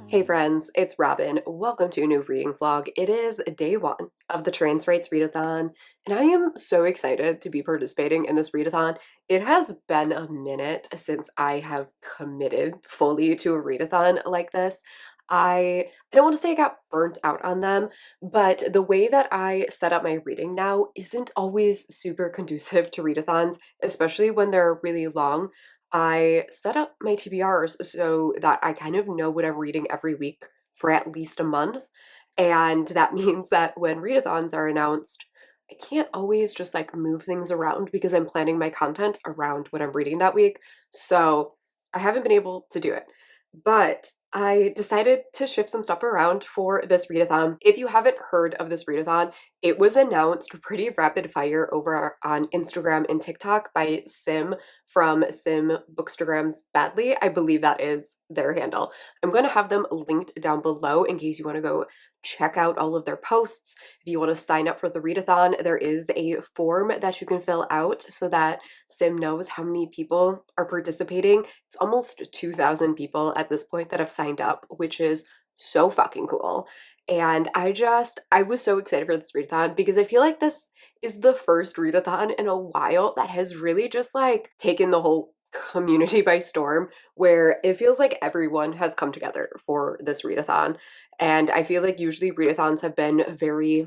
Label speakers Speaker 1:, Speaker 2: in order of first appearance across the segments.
Speaker 1: Hey friends, it's Robin. Welcome to a new reading vlog. It is day one of the Trans Rights Readathon, and I am so excited to be participating in this readathon. It has been a minute since I have committed fully to a readathon like this. I don't want to say I got burnt out on them, but the way that I set up my reading now isn't always super conducive to readathons, especially when they're really long. I set up my TBRs so that I kind of know what I'm reading every week for at least a month. And that means that when readathons are announced, I can't always just like move things around because I'm planning my content around what I'm reading that week. So I haven't been able to do it. But I decided to shift some stuff around for this readathon. If you haven't heard of this readathon, it was announced pretty rapid fire over on Instagram and TikTok by Sim from Sim Bookstagrams Badly. I believe that is their handle. I'm going to have them linked down below in case you want to go check out all of their posts. If you want to sign up for the readathon, there is a form that you can fill out so that Sim knows how many people are participating. It's almost 2,000 people at this point that have signed up, which is so fucking cool. And I was so excited for this readathon because I feel like this is the first readathon in a while that has really just like taken the whole community by storm, where it feels like everyone has come together for this readathon. And I feel like usually readathons have been very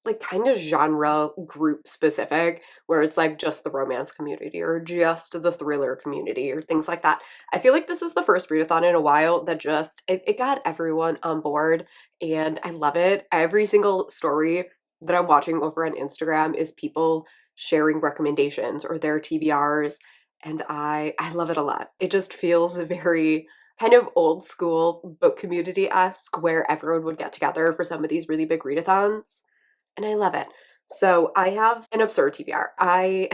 Speaker 1: like kind of genre group specific, where it's like just the romance community or just the thriller community or things like that. I feel like this is the first readathon in a while that just it got everyone on board, and I love it. Every single story that I'm watching over on Instagram is people sharing recommendations or their TBRs, and I love it a lot. It just feels very kind of old school book community-esque, where everyone would get together for some of these really big readathons, and I love it. So I have an absurd TBR. I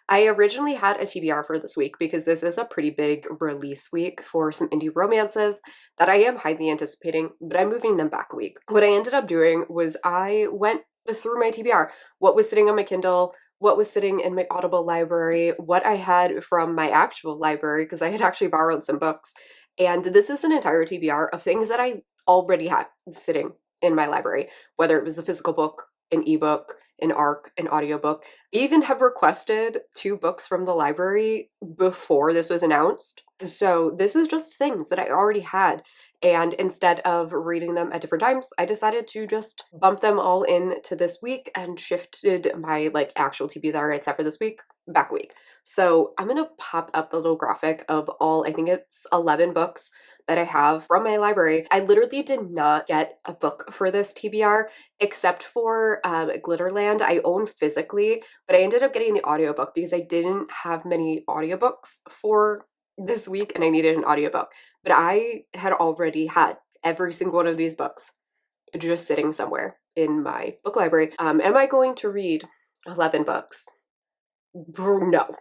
Speaker 1: originally had a TBR for this week because this is a pretty big release week for some indie romances that I am highly anticipating, but I'm moving them back a week. What I ended up doing was I went through my TBR, what was sitting on my Kindle, what was sitting in my Audible library, what I had from my actual library, because I had actually borrowed some books. And this is an entire TBR of things that I already had sitting in my library, whether it was a physical book, an ebook, an ARC, an audiobook. I even have requested two books from the library before this was announced. So this is just things that I already had. And instead of reading them at different times, I decided to just bump them all into this week and shifted my like actual TB that I had set for this week back a week. So I'm gonna pop up the little graphic of all, I think it's 11 books that I have from my library. I literally did not get a book for this TBR except for Glitterland. I own physically, but I ended up getting the audiobook because I didn't have many audiobooks for this week and I needed an audiobook. But I had already had every single one of these books just sitting somewhere in my book library. Am I going to read 11 books? No.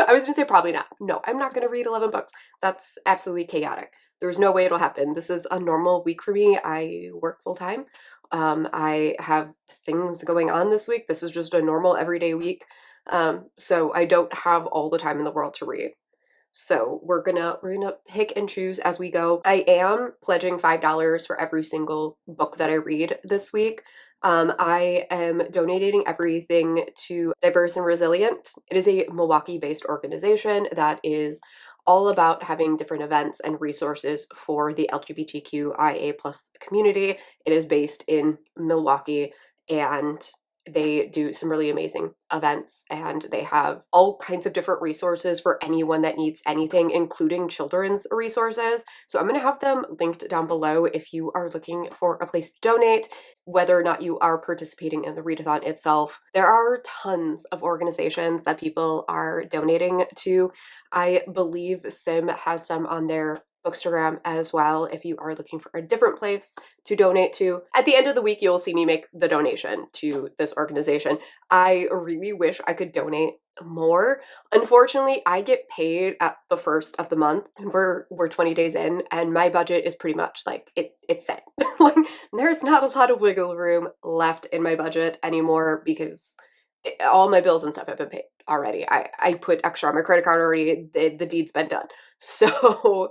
Speaker 1: I was gonna say probably not. No, I'm not gonna read 11 books. That's absolutely chaotic. There's no way it'll happen. This is a normal week for me. I work full time. I have things going on this week. This is just a normal everyday week. So I don't have all the time in the world to read. So we're gonna pick and choose as we go. I am pledging $5 for every single book that I read this week. I am donating everything to Diverse and Resilient. It is a Milwaukee-based organization that is all about having different events and resources for the LGBTQIA plus community. It is based in Milwaukee, and they do some really amazing events, and they have all kinds of different resources for anyone that needs anything, including children's resources. So I'm going to have them linked down below if you are looking for a place to donate, whether or not you are participating in the readathon itself. There are tons of organizations that people are donating to. I believe Sim has some on their Bookstagram as well if you are looking for a different place to donate to. At the end of the week, you'll see me make the donation to this organization. I really wish I could donate more. Unfortunately, I get paid at the first of the month, and we're 20 days in, and my budget is pretty much like it's set. Like there's not a lot of wiggle room left in my budget anymore because all my bills and stuff have been paid already. I put extra on my credit card already. The deed's been done. So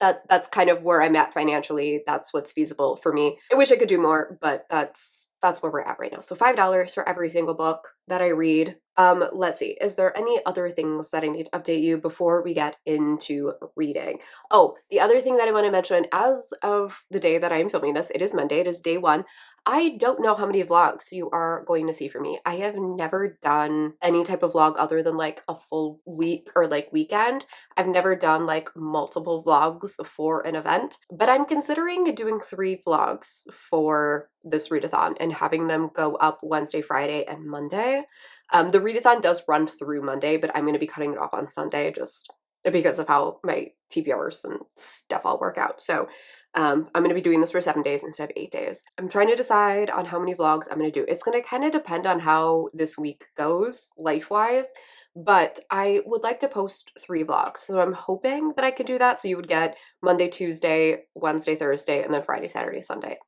Speaker 1: that's kind of where I'm at financially. That's what's feasible for me. I wish I could do more, but that's where we're at right now. So $5 for every single book that I read. Let's see. Is there any other things that I need to update you before we get into reading? Oh, the other thing that I want to mention, as of the day that I'm filming this, it is Monday, it is day one. I don't know how many vlogs you are going to see from me. I have never done any type of vlog other than like a full week or like weekend. I've never done like multiple vlogs for an event, but I'm considering doing 3 vlogs for this readathon and having them go up Wednesday, Friday, and Monday. The readathon does run through Monday, but I'm going to be cutting it off on Sunday just because of how my TBRs and stuff all work out. So I'm going to be doing this for 7 days instead of 8 days. I'm trying to decide on how many vlogs I'm going to do. It's going to kind of depend on how this week goes life-wise, but I would like to post 3 vlogs. So I'm hoping that I could do that. So you would get Monday, Tuesday, Wednesday, Thursday, and then Friday, Saturday, Sunday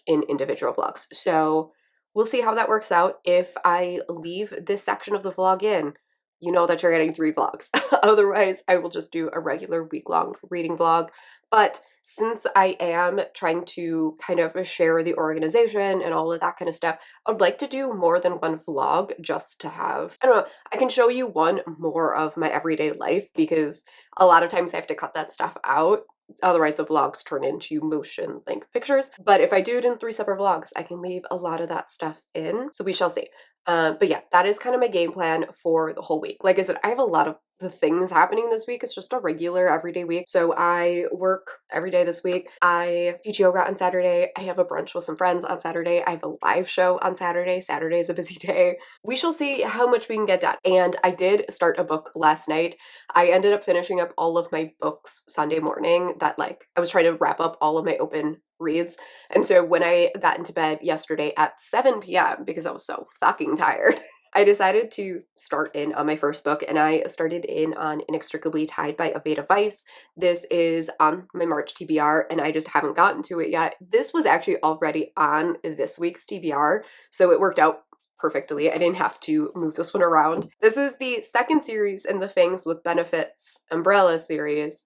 Speaker 1: in individual vlogs. So we'll see how that works out. If I leave this section of the vlog in, you know that you're getting 3 vlogs. Otherwise, I will just do a regular week-long reading vlog. But since I am trying to kind of share the organization and all of that kind of stuff, I would like to do more than one vlog just to have, I don't know, I can show you one more of my everyday life because a lot of times I have to cut that stuff out. Otherwise, the vlogs turn into motion length pictures. But if I do it in 3 separate vlogs, I can leave a lot of that stuff in. So we shall see. But yeah, that is kind of my game plan for the whole week. Like I said, I have a lot of the things happening this week. It's just a regular everyday week. So I work every day this week. I teach yoga on Saturday. I have a brunch with some friends on Saturday. I have a live show on Saturday. Saturday is a busy day. We shall see how much we can get done. And I did start a book last night. I ended up finishing up all of my books Sunday morning that like I was trying to wrap up all of my open reads. And so when I got into bed yesterday at 7 p.m. because I was so fucking tired, I decided to start in on my first book, and I started in on Inextricably Tied by Aveda Vice. This is on my March TBR, and I just haven't gotten to it yet. This was actually already on this week's TBR, so it worked out perfectly. I didn't have to move this one around. This is the second series in the Fangs with Benefits umbrella series,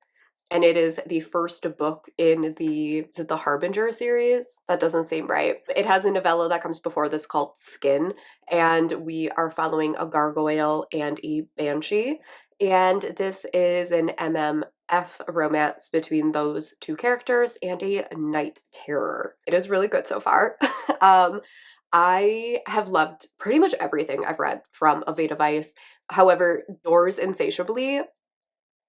Speaker 1: and it is the first book in the, is it the Harbinger series? That doesn't seem right. It has a novella that comes before this called Skin, and we are following a gargoyle and a banshee, and this is an MMF romance between those 2 characters and a night terror. It is really good so far. I have loved pretty much everything I've read from Aveda Vice. However, Doors Insatiably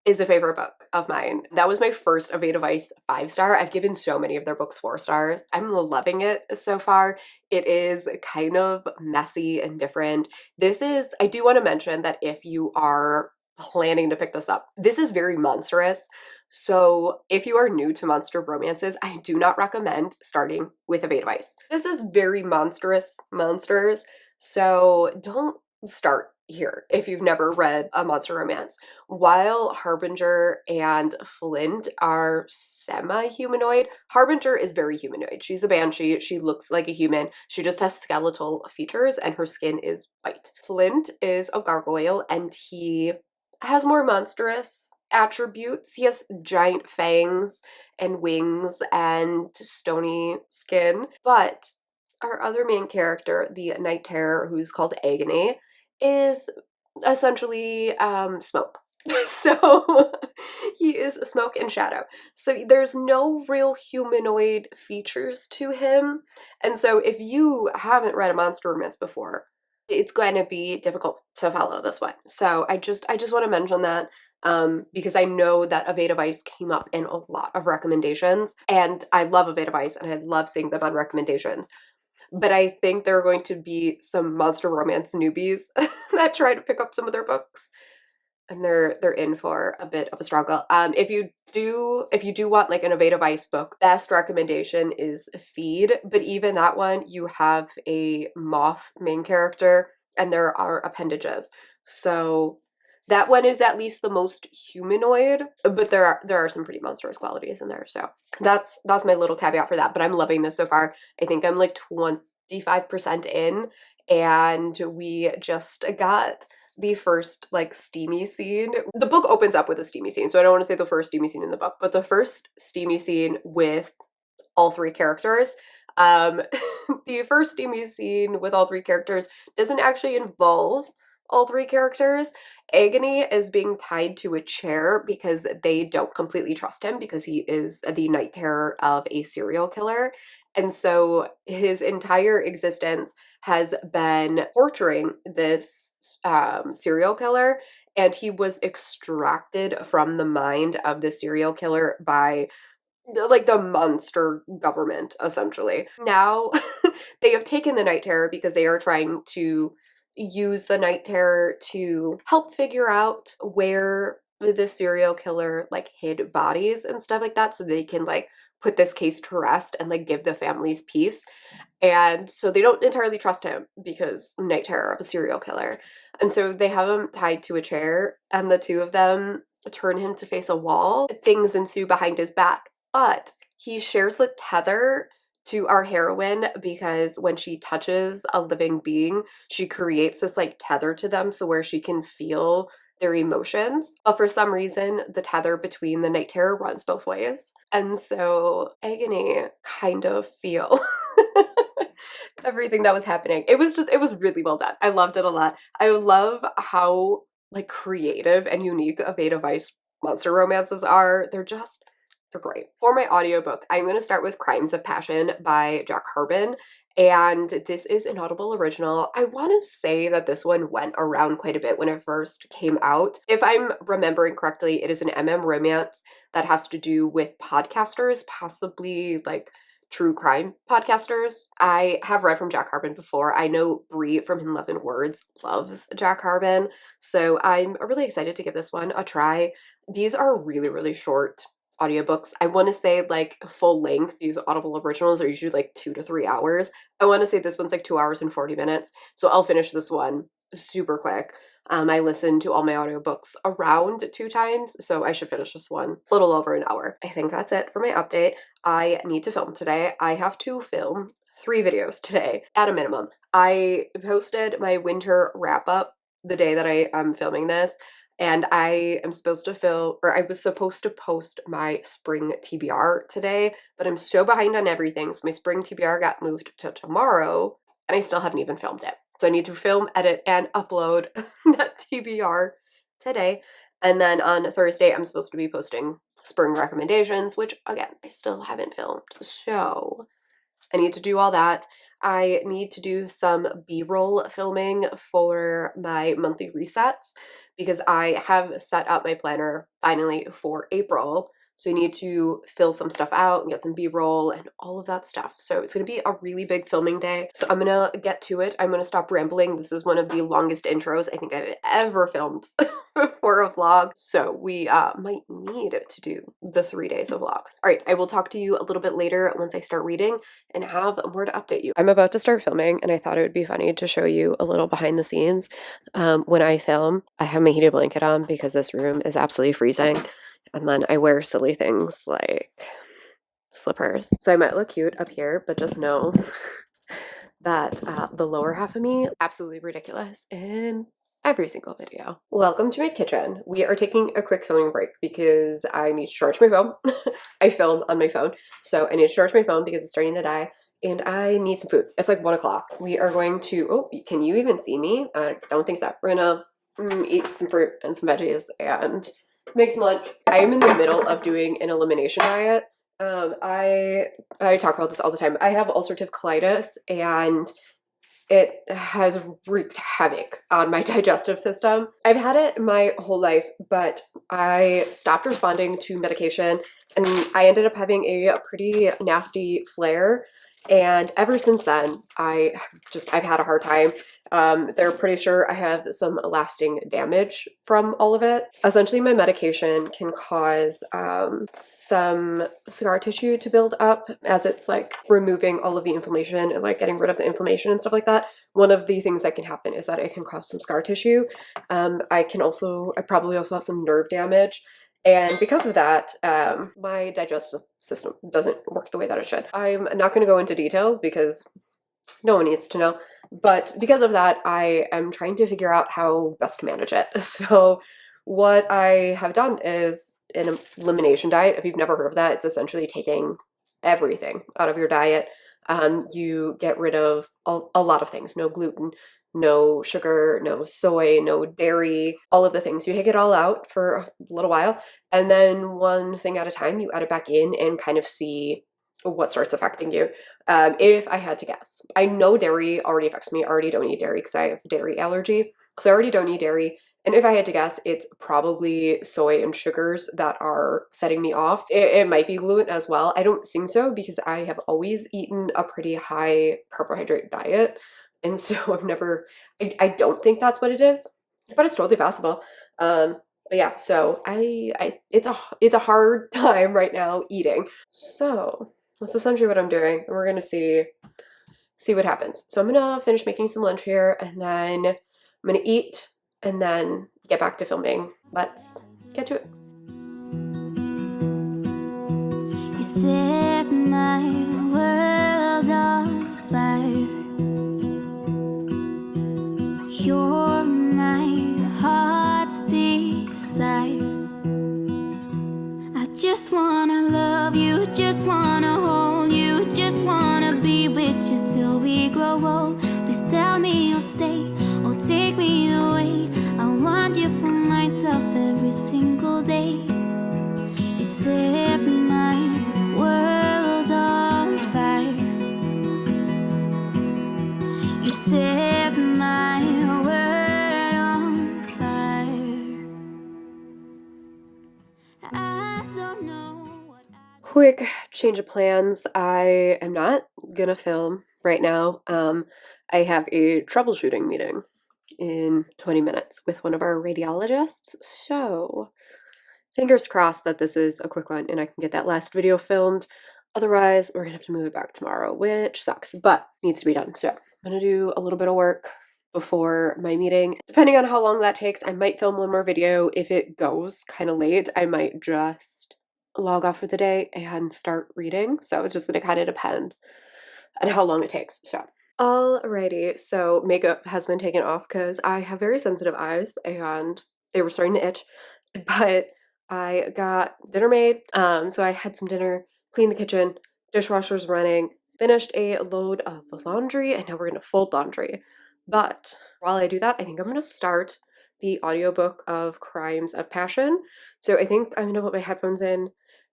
Speaker 1: is a favorite book of mine. That was my first Aveda Vice 5-star. I've given so many of their books 4 stars. I'm loving it so far. It is kind of messy and different. This is, I do want to mention that if you are planning to pick this up, this is very monstrous. So if you are new to monster romances, I do not recommend starting with Aveda Vice. This is very monstrous monsters, so don't start here if you've never read a monster romance. While Harbinger and Flint are semi-humanoid, Harbinger is very humanoid. She's a banshee. She looks like a human. She just has skeletal features and her skin is white. Flint is a gargoyle and he has more monstrous attributes. He has giant fangs and wings and stony skin. But our other main character, the Night Terror, who's called Agony, is essentially smoke. So he is smoke and shadow. So there's no real humanoid features to him. And so if you haven't read a monster romance before, it's going to be difficult to follow this one. So I just want to mention that because I know that Aveda Vice came up in a lot of recommendations, and I love Aveda Vice and I love seeing them on recommendations. But I think there are going to be some monster romance newbies that try to pick up some of their books, and they're in for a bit of a struggle. If you do want like an Aveda Vice book, best recommendation is Feed. But even that one, you have a moth main character, and there are appendages. So that one is at least the most humanoid, but there are some pretty monstrous qualities in there. So that's my little caveat for that. But I'm loving this so far. I think I'm like 25% in, and we just got the first like steamy scene. The book opens up with a steamy scene, so I don't want to say the first steamy scene in the book, but the first steamy scene with all three characters. Um, the first steamy scene with all three characters doesn't actually involve all three characters. Agony is being tied to a chair because they don't completely trust him because he is the night terror of a serial killer. And so his entire existence has been torturing this serial killer, and he was extracted from the mind of the serial killer by like the monster government, essentially. Now they have taken the night terror because they are trying to use the night terror to help figure out where the serial killer like hid bodies and stuff like that, so they can like put this case to rest and like give the families peace. And so they don't entirely trust him because night terror of a serial killer. And so they have him tied to a chair, and the two of them turn him to face a wall. Things ensue behind his back, but he shares the tether to our heroine because when she touches a living being, she creates this like tether to them, so where she can feel their emotions. But for some reason, the tether between the night terror runs both ways. And so Agony kind of feel everything that was happening. It was really well done. I loved it a lot. I love how like creative and unique Aveda Vice monster romances are. They're great. For my audiobook, I'm going to start with Crimes of Passion by Jack Harbin. And this is an Audible original. I want to say that this one went around quite a bit when it first came out. If I'm remembering correctly, it is an MM romance that has to do with podcasters, possibly like true crime podcasters. I have read from Jack Harbin before. I know Bree from In Love and Words loves Jack Harbin, so I'm really excited to give this one a try. These are really, really short audiobooks. I want to say like full length. These Audible originals are usually like 2 to 3 hours. I want to say this one's like 2 hours and 40 minutes. So I'll finish this one super quick. I listen to all my audiobooks around 2 times, so I should finish this one a little over an hour. I think that's it for my update. I need to film today. I have to film 3 videos today at a minimum. I posted my winter wrap up the day that I am filming this, and I am supposed to I was supposed to post my spring TBR today, but I'm so behind on everything, so my spring TBR got moved to tomorrow, and I still haven't even filmed it. So I need to film, edit, and upload that TBR today. And then on Thursday, I'm supposed to be posting spring recommendations, which again, I still haven't filmed. So I need to do all that. I need to do some B-roll filming for my monthly resets because I have set up my planner finally for April. So I need to fill some stuff out and get some B-roll and all of that stuff. So it's going to be a really big filming day. So I'm going to get to it. I'm going to stop rambling. This is one of the longest intros I think I've ever filmed for a vlog. So we might need to do the 3 days of vlogs. All right, I will talk to you a little bit later once I start reading and have more to update you. I'm about to start filming, and I thought it would be funny to show you a little behind the scenes. When I film, I have my heated blanket on because this room is absolutely freezing. And then I wear silly things like slippers. So I might look cute up here, but just know that the lower half of me, absolutely ridiculous in every single video. Welcome to my kitchen. We are taking a quick filming break because I need to charge my phone. I film on my phone, so I need to charge my phone because it's starting to die. And I need some food. It's like 1 o'clock. We are going to, oh, can you even see me? I don't think so. We're gonna eat some fruit and some veggies and make some lunch. I am in the middle of doing an elimination diet. I talk about this all the time. I have ulcerative colitis, and it has wreaked havoc on my digestive system. I've had it my whole life, but I stopped responding to medication, and I ended up having a pretty nasty flare. And ever since then, I've had a hard time. They're pretty sure I have some lasting damage from all of it. Essentially, my medication can cause some scar tissue to build up as it's like removing all of the inflammation and like getting rid of the inflammation and stuff like that. One of the things that can happen is that it can cause some scar tissue. I probably also have some nerve damage. And because of that, my digestive system doesn't work the way that it should. I'm not going to go into details because no one needs to know. But because of that, I am trying to figure out how best to manage it. So what I have done is an elimination diet. If you've never heard of that, it's essentially taking everything out of your diet. You get rid of a lot of things: no gluten, no sugar, no soy, no dairy, all of the things. You take it all out for a little while, and then one thing at a time, you add it back in and kind of see what starts affecting you. If I had to guess, I know dairy already affects me. I already don't eat dairy because I have dairy allergy. So I already don't eat dairy. And if I had to guess, it's probably soy and sugars that are setting me off. It might be gluten as well. I don't think so because I have always eaten a pretty high carbohydrate diet. And so I don't think that's what it is, but it's totally possible. But yeah, so it's a hard time right now eating. So that's essentially what I'm doing, and we're gonna see what happens. So I'm gonna finish making some lunch here, and then I'm gonna eat, and then get back to filming. Let's get to it.
Speaker 2: You set my world on fire. You're my heart's desire. I just wanna love you, just wanna hold you, just wanna be with you till we grow old. Please tell me you'll stay or take me away. I want you for myself every single day. You set my world on fire. You set my world on fire. I don't know what
Speaker 1: Quick change of plans. I am not gonna film right now. I have a troubleshooting meeting in 20 minutes with one of our radiologists. So fingers crossed that this is a quick one and I can get that last video filmed. Otherwise, we're gonna have to move it back tomorrow, which sucks, but needs to be done. So I'm gonna do a little bit of work before my meeting. Depending on how long that takes, I might film one more video. If it goes kind of late, I might just log off for the day and start reading. So it's just gonna kind of depend on how long it takes. So alrighty, so makeup has been taken off because I have very sensitive eyes and they were starting to itch. But I got dinner made. So I had some dinner, cleaned the kitchen, dishwasher's running, finished a load of laundry, and now we're gonna fold laundry. But while I do that, I think I'm gonna start the audiobook of Crimes of Passion. So I think I'm gonna put my headphones in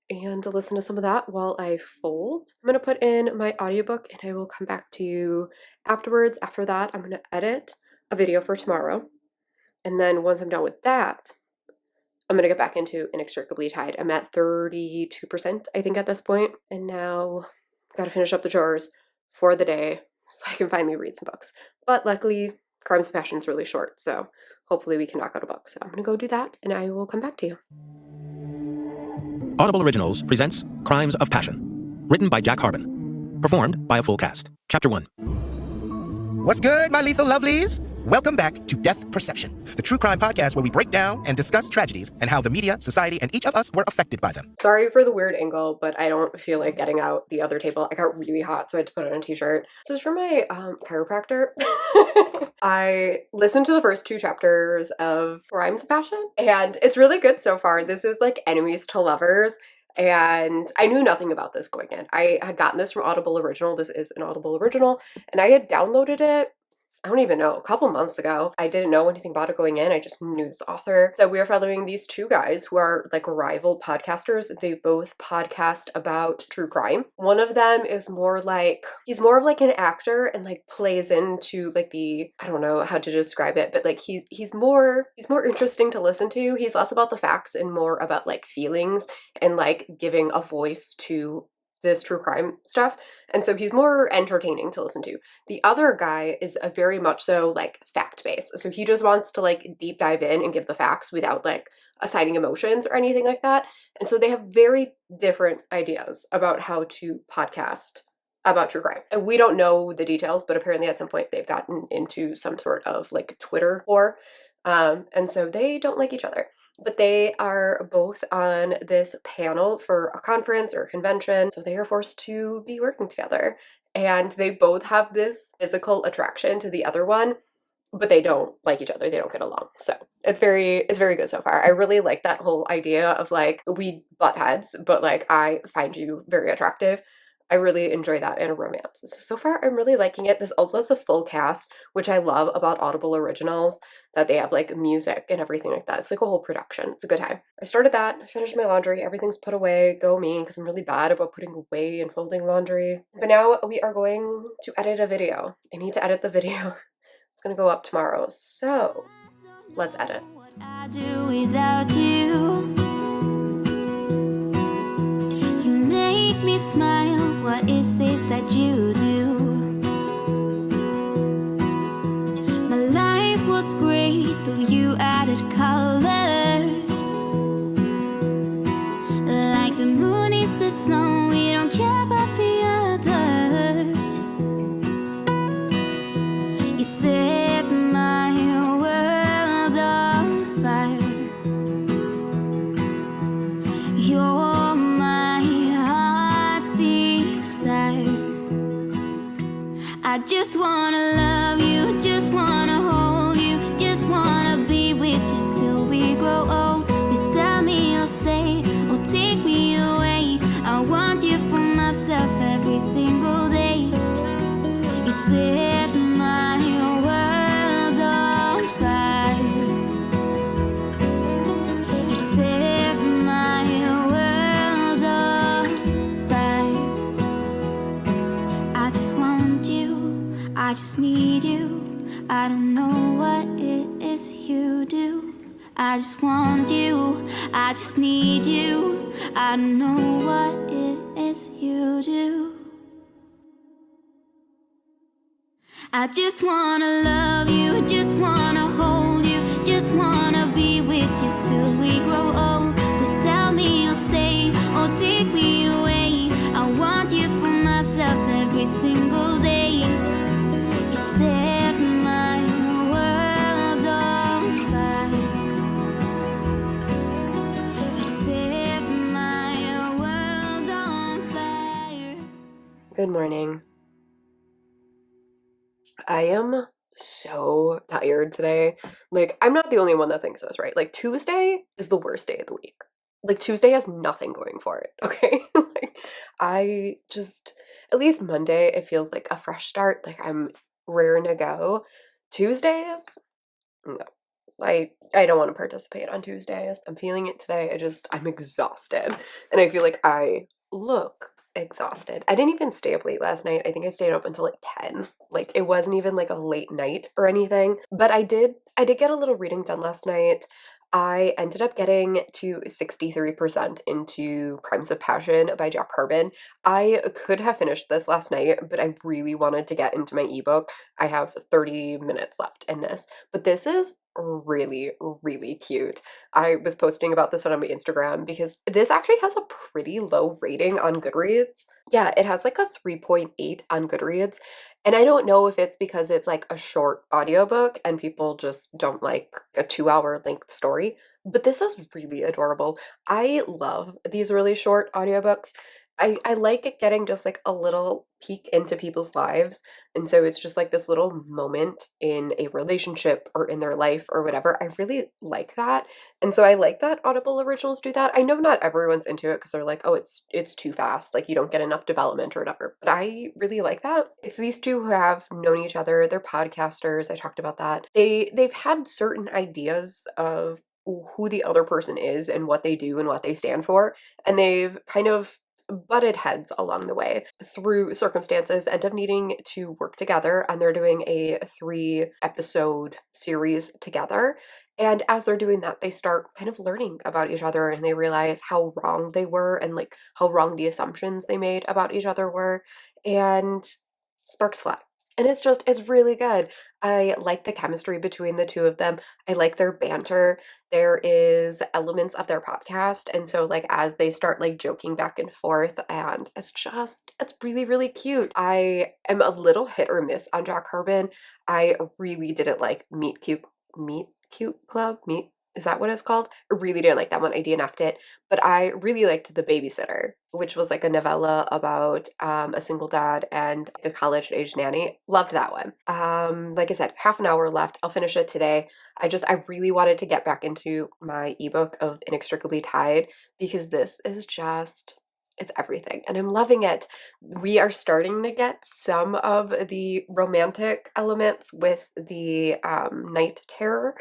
Speaker 1: and listen to some of that while I fold. I'm gonna put in my audiobook and I will come back to you afterwards. After that, I'm gonna edit a video for tomorrow. And then once I'm done with that, I'm gonna get back into Inextricably Tied. I'm at 32%, I think, at this point. And now gotta finish up the chores for the day so I can finally read some books. But luckily, Crimes of Passion is really short, so hopefully we can knock out a book. So I'm gonna go do that and I will come back to you.
Speaker 3: Audible Originals presents Crimes of Passion, written by Jack Harbin, performed by a full cast. Chapter 1.
Speaker 4: What's good, my lethal lovelies? Welcome back to Death Perception, the true crime podcast where we break down and discuss tragedies and how the media, society, and each of us were affected by them.
Speaker 1: Sorry for the weird angle, but I don't feel like getting out the other table. I got really hot, so I had to put on a t-shirt. This is from my chiropractor. I listened to the first 2 chapters of Crimes of Passion, and it's really good so far. This is like enemies to lovers. And I knew nothing about this going in. I had gotten this from Audible Original. This is an Audible Original. And I had downloaded it, I don't even know, a couple months ago. I didn't know anything about it going in. I just knew this author. So we are following these 2 guys who are like rival podcasters. They both podcast about true crime. One of them is more like, he's more of like an actor and like plays into like the, I don't know how to describe it, but like he's more interesting to listen to. He's less about the facts and more about like feelings and like giving a voice to this true crime stuff. And so he's more entertaining to listen to. The other guy is a very much so like fact-based. So he just wants to like deep dive in and give the facts without like assigning emotions or anything like that. And so they have very different ideas about how to podcast about true crime. And we don't know the details, but apparently at some point they've gotten into some sort of like Twitter war. And so they don't like each other. But they are both on this panel for a conference or a convention, so they are forced to be working together. and they both have this physical attraction to the other one, but they don't like each other. They don't get along. So it's very good so far. I really like that whole idea of like we butt heads, but like I find you very attractive. I really enjoy that in a romance. So far I'm really liking it. This also has a full cast, which I love about Audible originals, that they have like music and everything like that. It's like a whole production. It's a good time. I started that, finished my laundry, everything's put away, go me, because I'm really bad about putting away and folding laundry. But now we are going to edit a video. I need to edit the video. It's gonna go up tomorrow, so let's edit.
Speaker 2: What I do without you. You make me smile. What is it that you do? My life was great till you added colors. Like the moon is the snow, we don't care about the others. You set my world on fire. You're my heart's desire. I just wanna love you, just wanna hold you, just wanna be with you till we grow old. Please tell me you'll stay or take me away. I want you for myself every single day. You set my world on fire. You set my world on fire. I just want you, I just need you. I don't know what it is you do. I just want you, I just need you. I don't know what it is you do. I just wanna love you, just wanna hold you, just wanna be with you till we grow old. Please tell me you'll stay or take me away. I want you for myself every single day. You set my world on fire. You set my world on fire.
Speaker 1: Good morning. I am so tired today. Like, I'm not the only one that thinks this, right? Like, Tuesday is the worst day of the week. Like, Tuesday has nothing going for it, okay? Like, I just, at least Monday, it feels like a fresh start. Like, I'm raring to go. Tuesdays, no. I don't want to participate on Tuesdays. I'm feeling it today. I'm exhausted. And I feel like I look exhausted. I didn't even stay up late last night. I think I stayed up until like 10. Like it wasn't even like a late night or anything. But I did get a little reading done last night. I ended up getting to 63% into Crimes of Passion by Jack Carbon. I could have finished this last night, but I really wanted to get into my ebook. I have 30 minutes left in this, but this is really, really cute. I was posting about this on my Instagram because this actually has a pretty low rating on Goodreads. Yeah, it has like a 3.8 on Goodreads. And I don't know if it's because it's like a short audiobook and people just don't like a 2 hour length story, but this is really adorable. I love these really short audiobooks. I like it getting just like a little peek into people's lives. And so it's just like this little moment in a relationship or in their life or whatever. I really like that. And so I like that Audible originals do that. I know not everyone's into it because they're like, oh, it's too fast. Like you don't get enough development or whatever. But I really like that. It's these two who have known each other. They're podcasters. I talked about that. They've had certain ideas of who the other person is and what they do and what they stand for. And they've kind of butted heads along the way through circumstances, end up needing to work together, and they're doing a 3 episode series together. And as they're doing that, they start kind of learning about each other and they realize how wrong they were and like how wrong the assumptions they made about each other were. And sparks fly. And it's really good. I like the chemistry between the two of them. I like their banter. There is elements of their podcast. And so like as they start like joking back and forth and it's really, really cute. I am a little hit or miss on Jack Carbon. I really didn't like Meet Cute Club. Is that what it's called? I really didn't like that one. I DNF'd it. But I really liked The Babysitter, which was like a novella about a single dad and a college-age nanny. Loved that one. Like I said, half an hour left. I'll finish it today. I really wanted to get back into my ebook of Inextricably Tied because this is just, it's everything and I'm loving it. We are starting to get some of the romantic elements with the night terror.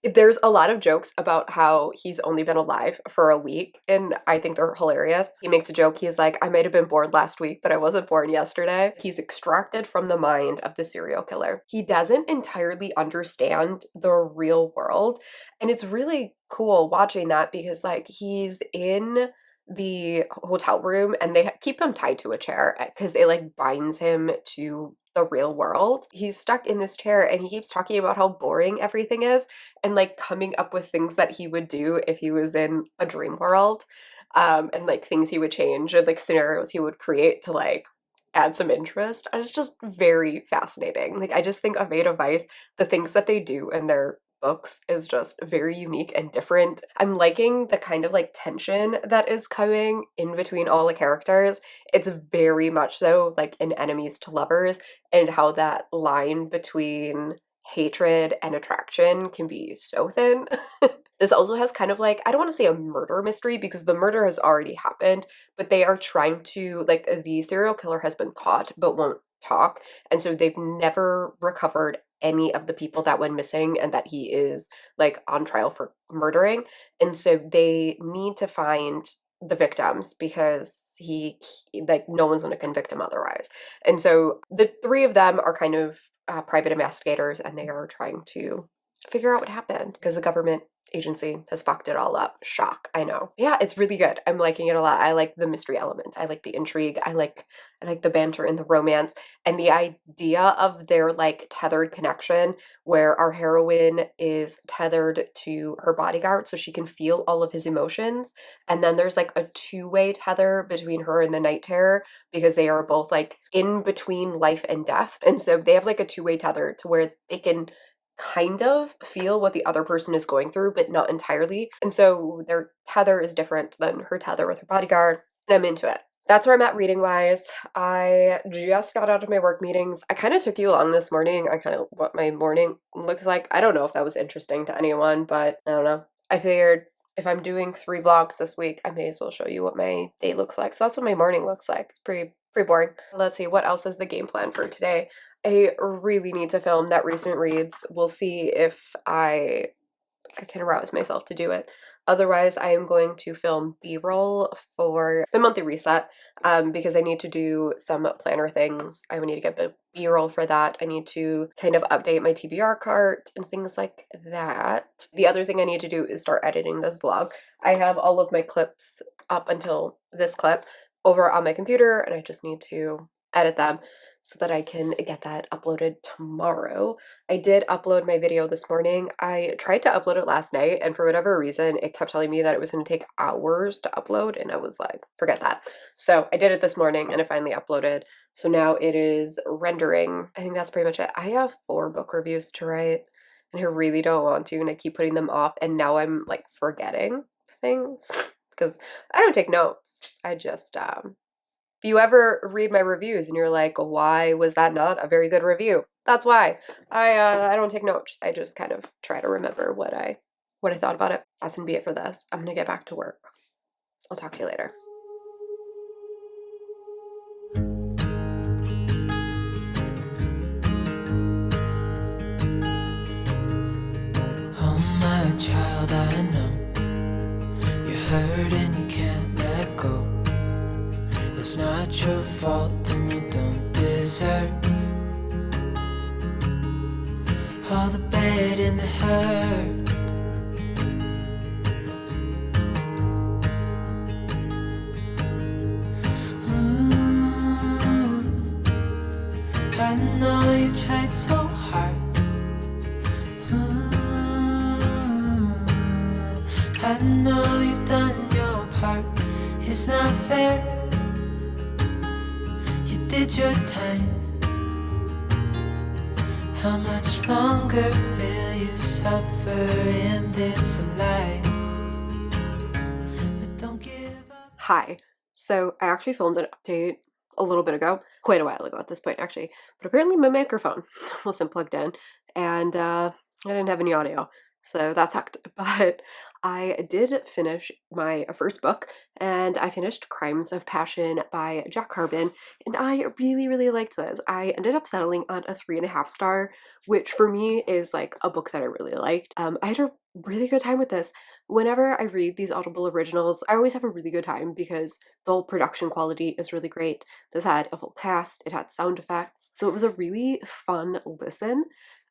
Speaker 1: There's a lot of jokes about how he's only been alive for a week, and I think they're hilarious. He makes a joke, he's like, I might have been born last week, but I wasn't born yesterday. He's extracted from the mind of the serial killer. He doesn't entirely understand the real world, and it's really cool watching that because, like, he's in the hotel room and they keep him tied to a chair because it, like, binds him to the real world. He's stuck in this chair and he keeps talking about how boring everything is and like coming up with things that he would do if he was in a dream world, and like things he would change and like scenarios he would create to like add some interest. And it's just very fascinating. Like I just think of Ada Vice, the things that they do in their books is just very unique and different. I'm liking the kind of like tension that is coming in between all the characters. It's very much so like in enemies to lovers, and how that line between hatred and attraction can be so thin. This also has kind of like, I don't want to say a murder mystery because the murder has already happened, but they are trying to, like, the serial killer has been caught but won't talk. And so they've never recovered any of the people that went missing and that he is like on trial for murdering. And so they need to find the victims because he like no one's going to convict him otherwise. And so the three of them are kind of private investigators and they are trying to figure out what happened because the government agency has fucked it all up. Shock, I know. Yeah, it's really good. I'm liking it a lot. I like the mystery element. I like the intrigue. I like the banter and the romance and the idea of their like tethered connection where our heroine is tethered to her bodyguard so she can feel all of his emotions. And then there's like a two-way tether between her and the night terror because they are both like in between life and death. And so they have like a two-way tether to where they can kind of feel what the other person is going through, but not entirely. And so their tether is different than her tether with her bodyguard, and I'm into it. That's where I'm at reading wise. I just got out of my work meetings. I kind of took you along this morning. I kind of what my morning looks like. I don't know if that was interesting to anyone, but I don't know. I figured if I'm doing 3 vlogs this week, I may as well show you what my day looks like. So that's what my morning looks like. It's pretty boring. Let's see, what else is the game plan for today? I really need to film that recent reads. We'll see if I can arouse myself to do it. Otherwise, I am going to film B-roll for the monthly reset because I need to do some planner things. I would need to get B-roll for that. I need to kind of update my TBR cart and things like that. The other thing I need to do is start editing this vlog. I have all of my clips up until this clip over on my computer and I just need to edit them so that I can get that uploaded tomorrow. I did upload my video this morning. I tried to upload it last night and for whatever reason it kept telling me that it was going to take hours to upload and I was like, forget that. So I did it this morning and I finally uploaded. So now it is rendering. I think that's pretty much it. I have 4 book reviews to write and I really don't want to and I keep putting them off and now I'm like forgetting things because I don't take notes. I just if you ever read my reviews and you're like, why was that not a very good review? That's why. I don't take notes. I just kind of try to remember what I thought about it. That's gonna be it for this. I'm gonna get back to work. I'll talk to you later.
Speaker 2: Oh my child, I know you're hurt and you can't let go. It's not your fault and you don't deserve all the bad and the hurt. I know you tried so hard. I know you've done your part. It's not fair. Did your time? How much longer will
Speaker 5: you suffer in this life. But don't give up.
Speaker 1: Hi. So I actually filmed an update a little bit ago, quite a while ago at this point actually, but apparently my microphone wasn't plugged in and I didn't have any audio, so that sucked. But I did finish my first book, and I finished Crimes of Passion by Jack Carbon, and I really, really liked this. I ended up settling on a 3.5 star, which for me is like a book that I really liked. I had a really good time with this. Whenever I read these Audible originals, I always have a really good time because the whole production quality is really great. This had a full cast, it had sound effects, so it was a really fun listen.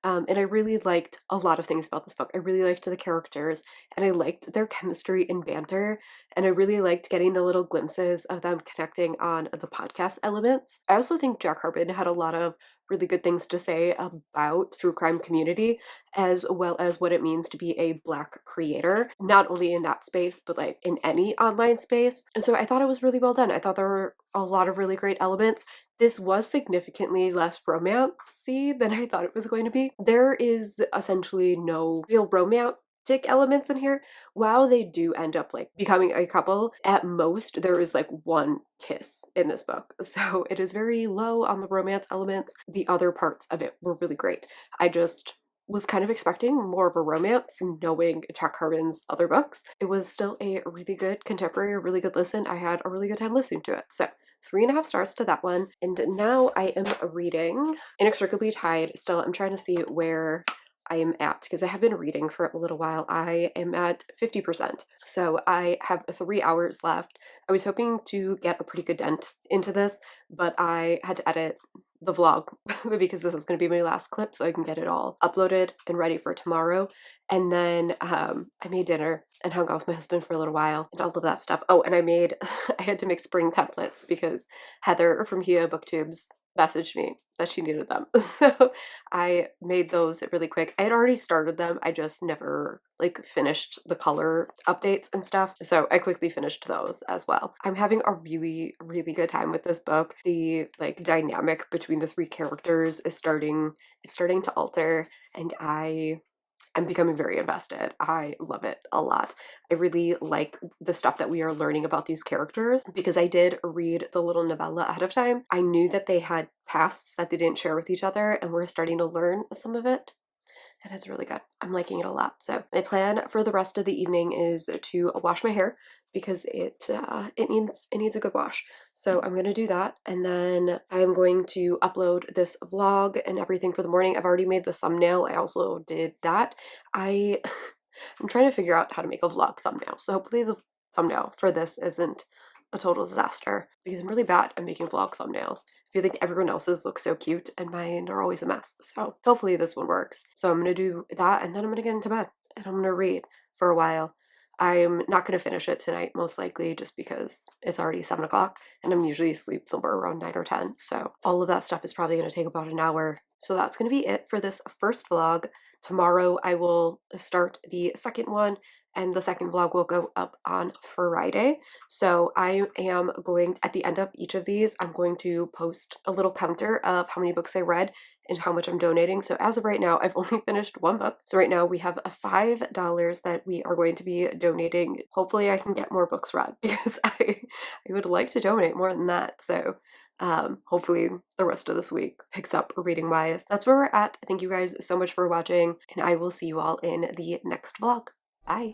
Speaker 1: And I really liked a lot of things about this book. I really liked the characters, and I liked their chemistry and banter, and I really liked getting the little glimpses of them connecting on the podcast elements. I also think Jack Carbon had a lot of really good things to say about true crime community, as well as what it means to be a Black creator, not only in that space, but like in any online space. And so I thought it was really well done. I thought there were a lot of really great elements. This was significantly less romancy than I thought it was going to be. There is essentially no real romantic elements in here. While they do end up like becoming a couple, at most there is like one kiss in this book. So it is very low on the romance elements. The other parts of it were really great. I just was kind of expecting more of a romance, knowing Jack Carbon's other books. It was still a really good contemporary, a really good listen. I had a really good time listening to it. So 3.5 stars to that one. And now I am reading Inextricably Tied. Still, I'm trying to see where I am at because I have been reading for a little while. I am at 50%. So I have 3 hours left. I was hoping to get a pretty good dent into this, but I had to edit the vlog because this is going to be my last clip so I can get it all uploaded and ready for tomorrow. And then I made dinner and hung out with my husband for a little while and all of that stuff. Oh, and I had to make spring templates because Heather from Hia Booktubes messaged me that she needed them. So I made those really quick. I had already started them. I just never like finished the color updates and stuff. So I quickly finished those as well. I'm having a really, really good time with this book. The like dynamic between the three characters is starting to alter, and I'm becoming very invested. I love it a lot. I really like the stuff that we are learning about these characters because I did read the little novella ahead of time. I knew that they had pasts that they didn't share with each other, and we're starting to learn some of it. And it's really good. I'm liking it a lot. So my plan for the rest of the evening is to wash my hair because it needs a good wash. So I'm gonna do that, and then I'm going to upload this vlog and everything for the morning. I've already made the thumbnail. I also did that. I'm trying to figure out how to make a vlog thumbnail. So hopefully the thumbnail for this isn't a total disaster because I'm really bad at making vlog thumbnails. I feel like everyone else's look so cute and mine are always a mess. So hopefully this one works. So I'm gonna do that, and then I'm gonna get into bed and I'm gonna read for a while. I'm not gonna finish it tonight, most likely, just because it's already 7 o'clock and I'm usually asleep somewhere around 9 or 10. So all of that stuff is probably gonna take about an hour. So that's gonna be it for this first vlog. Tomorrow I will start the second one, and the second vlog will go up on Friday. So I am going, at the end of each of these, I'm going to post a little counter of how many books I read and how much I'm donating. So as of right now, I've only finished one book. So right now we have $5 that we are going to be donating. Hopefully I can get more books read because I would like to donate more than that. So hopefully the rest of this week picks up reading wise. That's where we're at. Thank you guys so much for watching, and I will see you all in the next vlog. Bye.